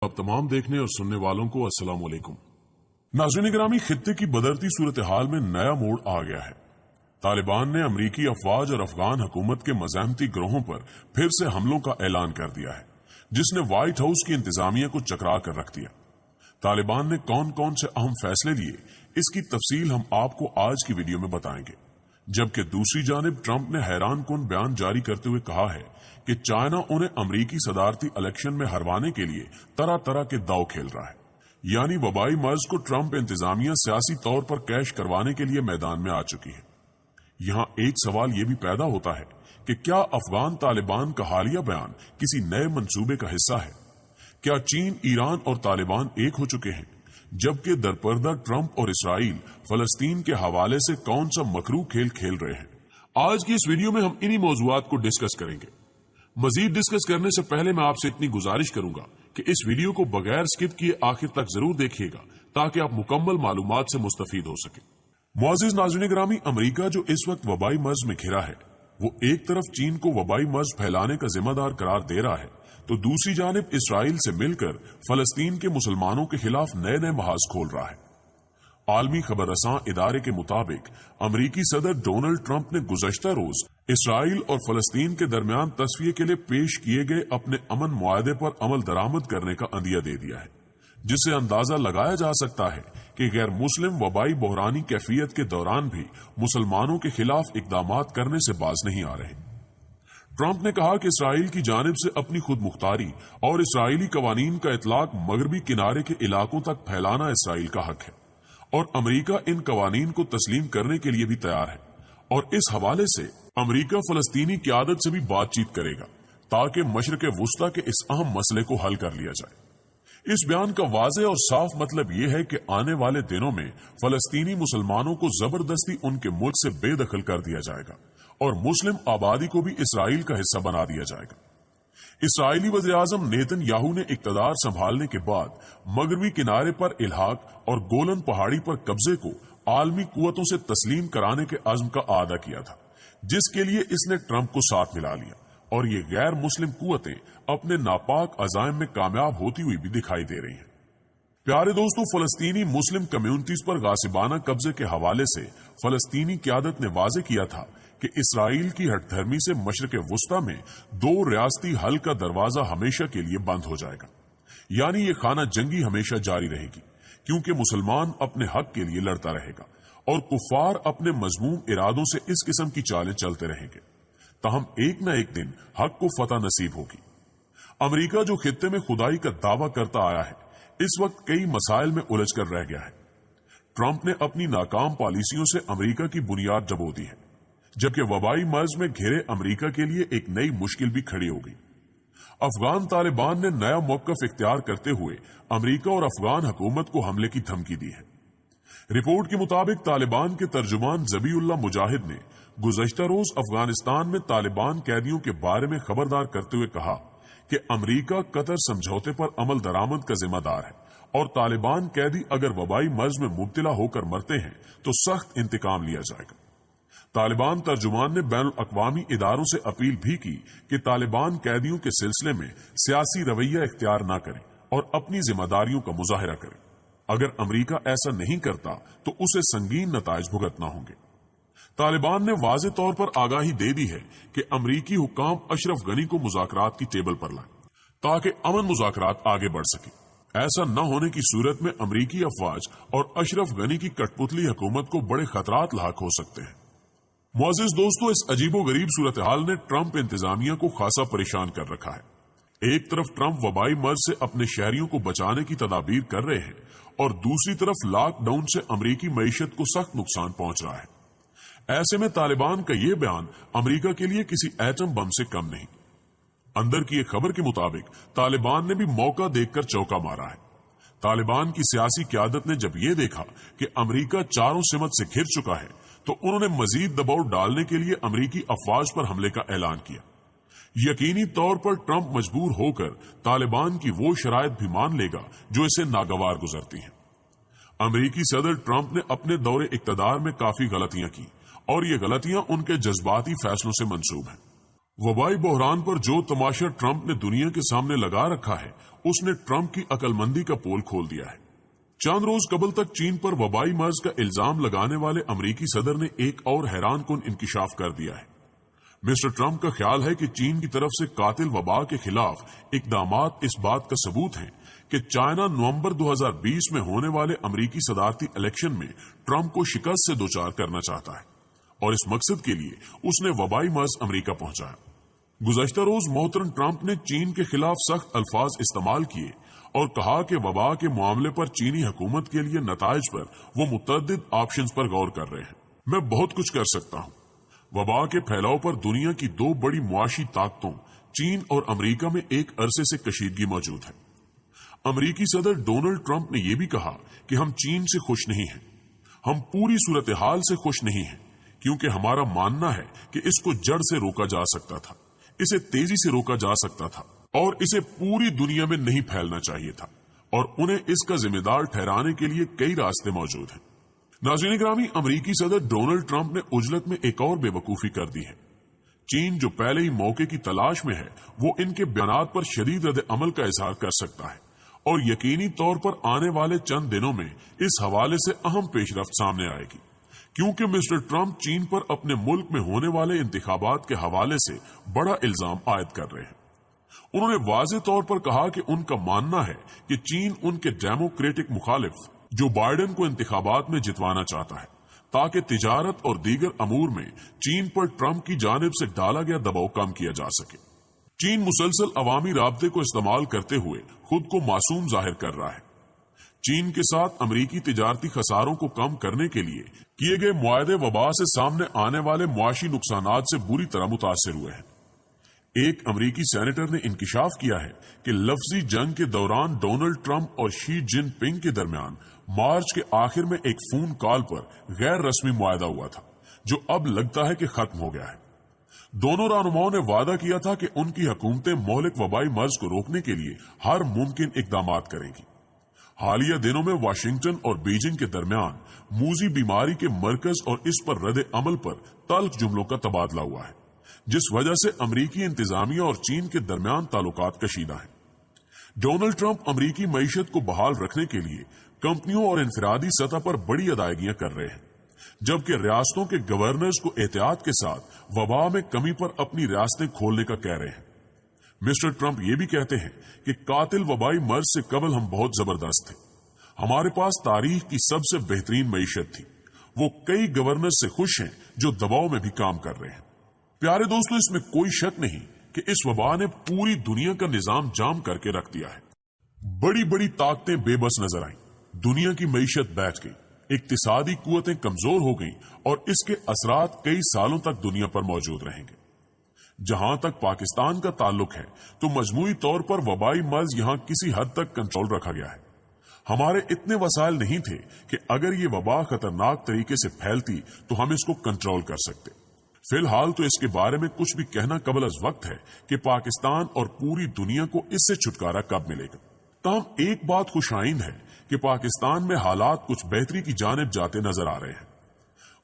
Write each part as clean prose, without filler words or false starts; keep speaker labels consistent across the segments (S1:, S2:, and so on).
S1: अब तमाम देखने और सुनने वालों को अस्सलाम वालेकुम। नाज़रीन ग्रामी, खित्ते की बदलती सूरत हाल में नया मोड़ आ गया है। तालिबान ने अमरीकी अफवाज और अफगान हुकूमत के मज़ाहमती ग्रोहों पर फिर से हमलों का ऐलान कर दिया है, जिसने व्हाइट हाउस की इंतजामिया को चकरा कर रख दिया। तालिबान ने कौन कौन से अहम फैसले लिए, इसकी तफसील हम आपको आज की वीडियो में बताएंगे। जबकि दूसरी जानिब ट्रंप ने हैरान कुन बयान जारी करते हुए कहा है कि चाइना उन्हें अमरीकी सदारती इलेक्शन में हरवाने के लिए तरह तरह के दाव खेल रहा है। यानी वबाई मर्ज को ट्रंप इंतजामिया सियासी तौर पर कैश करवाने के लिए मैदान में आ चुकी है। यहां एक सवाल यह भी पैदा होता है कि क्या अफगान तालिबान का हालिया बयान किसी नए मंसूबे का हिस्सा है? क्या चीन, ईरान और तालिबान एक हो चुके हैं, जबकि दरपर्दा ट्रंप और इसराइल फलस्तीन के हवाले से कौन सा मकरू खेल खेल रहे हैं? आज की इस वीडियो में हम इन्हीं मौजूआत को डिस्कस करेंगे। मजीद डिस्कस करने से पहले मैं आपसे इतनी गुजारिश करूंगा कि इस वीडियो को बगैर स्किप किए आखिर तक जरूर देखिएगा, ताकि आप मुकम्मल मालूमात से मुस्तफीद हो सके। मुअज़्ज़िज़ नाज़रीन ग्रामी, अमरीका जो इस वक्त वबाई मर्ज में घिरा है, वो एक तरफ चीन को वबाई मर्ज फैलाने का जिम्मेदार करार दे रहा है, तो दूसरी जानिब इसराइल से मिलकर फलस्तीन के मुसलमानों के खिलाफ नए नए महाज खोल रहा है। आलमी खबररसां इदारे के मुताबिक अमरीकी सदर डोनाल्ड ट्रंप ने गुज़श्ता रोज इसराइल और फलस्तीन के दरमियान तस्वीर के लिए पेश किए गए अपने अमन मुआहदे पर अमल दरामद करने का अंदिया दे दिया है, जिससे अंदाजा लगाया जा सकता है कि गैर मुस्लिम वबाई बहरानी कैफियत के दौरान भी मुसलमानों के खिलाफ इकदामात करने से बाज नहीं आ रहे। ट्रंप ने कहा कि इसराइल की जानिब से अपनी खुद मुख्तारी और इसराइली कवानीन का इतलाक मगरबी किनारे के इलाकों तक फैलाना इसराइल का हक है और अमरीका इन कवानीन को तस्लीम करने के लिए भी तैयार है। और इस हवाले से अमरीका फलस्तीनी क़यादत से भी बातचीत करेगा, ताकि मशरिक़ वुस्ता के इस अहम मसले को हल कर लिया जाए। इस बयान का वाज़े और साफ मतलब यह है कि आने वाले दिनों में फलस्तीनी मुसलमानों को जबरदस्ती उनके मुल्क से बेदखल कर दिया जाएगा और मुस्लिम आबादी को भी इसराइल का हिस्सा बना दिया जाएगा। इसराइली वज़ीर-ए-आज़म नेतन्याहू ने इक़्तिदार संभालने के बाद मगरबी किनारे पर इल्हाक और गोलन पहाड़ी पर कब्जे को आलमी कुव्वतों से तस्लीम कराने के अज़्म का आदा किया था, जिसके लिए इसने ट्रंप को साथ मिला लिया और ये गैर मुस्लिम कुव्वतें अपने नापाक अज़ाइम में कामयाब होती हुई भी दिखाई दे रही हैं। प्यारे दोस्तों, फलस्तीनी मुस्लिम कम्युनिटीज पर गासिबाना कब्जे के हवाले से फलस्तीनी क़यादत ने वाज़े किया था कि इसराइल की हठधर्मी से मशरिक़ वुस्ता में दो रियासती हल का दरवाजा हमेशा के लिए बंद हो जाएगा। यानी ये खाना जंगी हमेशा जारी रहेगी, क्योंकि मुसलमान अपने हक के लिए लड़ता रहेगा और कुफार अपने मजमूम इरादों से इस किस्म की चालें चलते रहेंगे। ताहम एक न एक दिन हक को फतह नसीब होगी। अमरीका जो खित्ते में खुदाई का दावा करता आया है, इस वक्त कई मसाइल में उलझ कर रह गया है। ट्रंप ने अपनी नाकाम पॉलिसियों से अमरीका की बुनियाद दबो दी है, जबकि वबाई मर्ज में घिरे अमरीका के लिए एक नई मुश्किल भी खड़ी हो गई। अफगान तालिबान ने नया मौक़िफ़ इख्तियार करते हुए अमरीका और अफगान हुकूमत को हमले की धमकी दी है। रिपोर्ट के मुताबिक तालिबान के तर्जुमान ज़बीउल्लाह मुजाहिद ने गुज़श्ता रोज अफगानिस्तान में तालिबान कैदियों के बारे में खबरदार करते हुए कहा कि अमरीका कतर समझौते पर अमल दरामद का जिम्मेदार है और तालिबान कैदी अगर वबाई मर्ज में मुब्तला होकर मरते हैं तो सख्त इंतकाम लिया जाएगा। तालिबान तर्जुमान ने बैनुल अक़वामी इदारों से अपील भी की कि तालिबान कैदियों के सिलसिले में सियासी रवैया इख्तियार न करें और अपनी जिम्मेदारियों का मुजाहिरा करें। अगर अमरीका ऐसा नहीं करता तो उसे संगीन नताइज भुगतना होंगे। तालिबान ने वाज़े तौर पर आगाही दे दी है कि अमरीकी हुक्काम अशरफ गनी को मुज़ाकरात की टेबल पर लाएं, ताकि अमन मुज़ाकरात आगे बढ़ सके। ऐसा न होने की सूरत में अमरीकी अफवाज और अशरफ गनी की कठपुतली हुकूमत को बड़े खतरात लाक हो सकते हैं। मुअज़्ज़िज़ दोस्तों, इस अजीबो गरीब सूरत हाल ने ट्रंप इंतजामिया को खासा परेशान कर रखा है। एक तरफ ट्रंप वबाई मर्ज से अपने शहरियों को बचाने की तदाबीर कर रहे हैं और दूसरी तरफ लॉकडाउन से अमरीकी मईशत को सख्त नुकसान पहुंच रहा है। ऐसे में तालिबान का यह बयान अमरीका के लिए किसी एटम बम से कम नहीं। अंदर की एक खबर के मुताबिक तालिबान ने भी मौका देखकर चौका मारा है। तालिबान की सियासी क़यादत ने जब यह देखा कि अमरीका चारों सिमत से घिर चुका है, तो उन्होंने मजीद दबाव डालने के लिए अमरीकी अफवाज पर हमले का ऐलान किया। यकीनी तौर पर ट्रंप मजबूर होकर तालिबान की वो शराइत भी मान लेगा जो इसे नागवार गुजरती हैं। अमरीकी सदर ट्रंप ने अपने दौरे इक़्तिदार में काफी गलतियां की और ये गलतियां उनके जज्बाती फैसलों से मंसूब हैं। वबाई बहरान पर जो तमाशा ट्रंप ने दुनिया के सामने लगा रखा है, उसने ट्रंप की अक्लमंदी का पोल खोल दिया है। चंद रोज कबल तक चीन पर वबाई मर्ज का इल्जाम लगाने वाले अमरीकी सदर ने एक और हैरान कुन इंकिशाफ कर दिया है। मिस्टर ट्रंप का ख्याल है कि चीन की तरफ से कातिल वबा के खिलाफ इकदामात इस बात का सबूत है कि चाइना नवंबर 2020 में होने वाले अमरीकी सदारती इलेक्शन में ट्रंप को शिकस्त से दोचार करना चाहता है और इस मकसद के लिए उसने वबाई मर्ज अमरीका पहुंचाया। गुज़श्ता रोज मोहतरम ट्रंप ने चीन के खिलाफ सख्त अल्फाज इस्तेमाल किए और कहा कि वबा के मामले पर चीनी हुकूमत के लिए नताइज पर वो मुतअद्दिद ऑप्शंस पर गौर कर रहे हैं। मैं बहुत कुछ कर सकता हूं। वबा के फैलाव पर दुनिया की दो बड़ी मुआशी ताकतों चीन और अमरीका में एक अरसे से कशीदगी मौजूद है। अमरीकी सदर डोनाल्ड ट्रंप ने यह भी कहा कि हम चीन से खुश नहीं हैं, हम पूरी सूरत हाल से खुश नहीं हैं, क्योंकि हमारा मानना है कि इसको जड़ से रोका जा सकता था, इसे तेजी से रोका जा सकता था और इसे पूरी दुनिया में नहीं फैलना चाहिए था और उन्हें इसका जिम्मेदार ठहराने के लिए कई रास्ते मौजूद हैं। नाज़रीन गिरामी, अमरीकी सदर डोनाल्ड ट्रंप ने उजलत में एक और बेवकूफी कर दी है। चीन जो पहले ही मौके की तलाश में है, वो इनके बयानात पर शदीद रद्द अमल का इजहार कर सकता है और यकीनी तौर पर आने वाले चंद दिनों में इस हवाले से अहम पेशरफ्त सामने आएगी, क्योंकि मिस्टर ट्रंप चीन पर अपने मुल्क में होने वाले इंतखाबात के हवाले से बड़ा इल्जाम आयद कर रहे हैं। उन्होंने वाज़ेह तौर पर कहा कि उनका मानना है कि चीन उनके डेमोक्रेटिक मुखालिफ जो बाइडेन को इंतखाबात में जितवाना चाहता है, ताकि तिजारत और दीगर अमूर में चीन पर ट्रंप की जानिब से डाला गया दबाव कम किया जा सके। चीन मुसलसल अवामी राब्ते को इस्तेमाल करते हुए खुद को मासूम जाहिर कर रहा है। चीन के साथ अमरीकी तिजारती खसारों को कम करने के लिए किए गए मुआहदे वबा से सामने आने वाले मुआशी नुकसानात से बुरी तरह मुतासिर हुए हैं। एक अमरीकी सेनेटर ने इंकिशाफ किया है कि लफ्जी जंग के दौरान डोनाल्ड ट्रंप और शी जिनपिंग के दरमियान मार्च के आखिर में एक फोन कॉल पर गैर रस्मी मुआहदा हुआ था, जो अब लगता है कि खत्म हो गया है। दोनों रहनुमाओं ने वादा किया था कि उनकी हुकूमतें मौलिक वबाई मर्ज को रोकने के लिए हर मुमकिन इकदाम करेंगी। हालिया दिनों में वाशिंगटन और बीजिंग के दरमियान मूजी बीमारी के मरकज और इस पर रद्द अमल पर तल्ख जुमलों का तबादला हुआ है, जिस वजह से अमरीकी इंतजामिया और चीन के दरमियान ताल्लुकात कशीदा हैं। डोनाल्ड ट्रंप अमरीकी मईशत को बहाल रखने के लिए कंपनियों और इंफरादी सतह पर बड़ी अदायगियां कर रहे हैं, जबकि रियासतों के गवर्नर्स को एहतियात के साथ वबा में कमी पर अपनी रियासतें खोलने का कह रहे हैं। मिस्टर ट्रंप ये भी कहते हैं कि कातिल वबाई मर्ज से कबल हम बहुत जबरदस्त थे, हमारे पास तारीख की सबसे बेहतरीन मईशत थी। वो कई गवर्नर से खुश हैं जो दबाव में भी काम कर रहे हैं। प्यारे दोस्तों, इसमें कोई शक नहीं कि इस वबा ने पूरी दुनिया का निजाम जाम करके रख दिया है। बड़ी बड़ी ताकतें बेबस नजर आईं, दुनिया की मईशत बैठ गई, इक्तिसादी कुवतें कमजोर हो गईं और इसके असरात कई सालों तक दुनिया पर मौजूद रहेंगे। जहां तक पाकिस्तान का ताल्लुक है तो मजमूई तौर पर वबाई मर्ज यहां किसी हद तक कंट्रोल रखा गया है। हमारे इतने वसाइल नहीं थे कि अगर ये वबा खतरनाक तरीके से फैलती तो हम इसको कंट्रोल कर सकते। फिलहाल तो इसके बारे में कुछ भी कहना कबल अज वक्त है कि पाकिस्तान और पूरी दुनिया को इससे छुटकारा कब मिलेगा। ताहम एक बात खुशाइंद है कि पाकिस्तान में हालात कुछ बेहतरी की जानिब जाते नजर आ रहे हैं।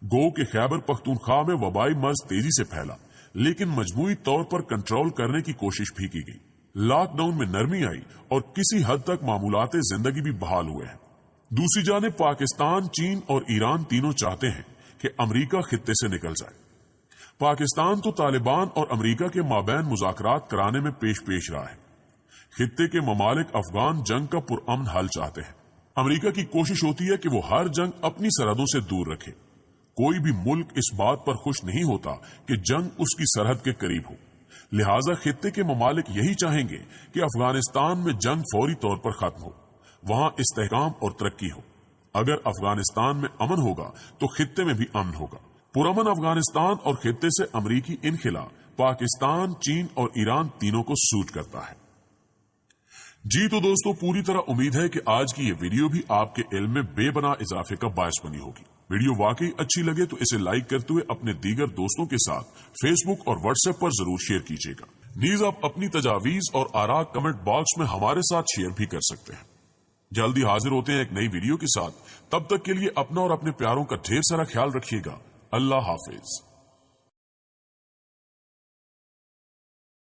S1: गो के खैबर पख्तूनख्वा में वबाई मर्ज तेजी से फैला, लेकिन मजमूई तौर पर कंट्रोल करने की कोशिश भी की गई। लॉकडाउन में नरमी आई और किसी हद तक मामूलाते जिंदगी भी बहाल हुए हैं। दूसरी जानिब पाकिस्तान, चीन और ईरान तीनों चाहते हैं कि अमरीका खित्ते से निकल जाए। पाकिस्तान तो तालिबान और अमरीका के माबैन मुज़ाकरात कराने में पेश रहा है। खित्ते के ममालिक अफगान जंग का पुरअमन हल चाहते हैं। अमरीका की कोशिश होती है कि वो हर जंग अपनी सरहदों से दूर रखे। कोई भी मुल्क इस बात पर खुश नहीं होता कि जंग उसकी सरहद के करीब हो। लिहाजा खित्ते के ममालिक यही चाहेंगे कि अफगानिस्तान में जंग फौरी तौर पर खत्म हो, वहां इस्तेहकाम और तरक्की हो। अगर अफगानिस्तान में अमन होगा तो खित्ते में भी अमन होगा। पुरअमन अफगानिस्तान और खित्ते से अमरीकी इनखिला पाकिस्तान, चीन और ईरान तीनों को सूट करता है। जी तो दोस्तों, पूरी तरह उम्मीद है कि आज की ये वीडियो भी आपके इल्म में बेबना इजाफे का बायस बनी होगी। वीडियो वाकई अच्छी लगे तो इसे लाइक करते हुए अपने दीगर दोस्तों के साथ फेसबुक और व्हाट्सएप पर जरूर शेयर कीजिएगा। नीज आप अपनी तजावीज और आरा कमेंट बॉक्स में हमारे साथ शेयर भी कर सकते हैं। जल्दी हाजिर होते हैं एक नई वीडियो के साथ। तब तक के लिए अपना और अपने प्यारों का ढेर सारा ख्याल रखिएगा। अल्लाह हाफिज।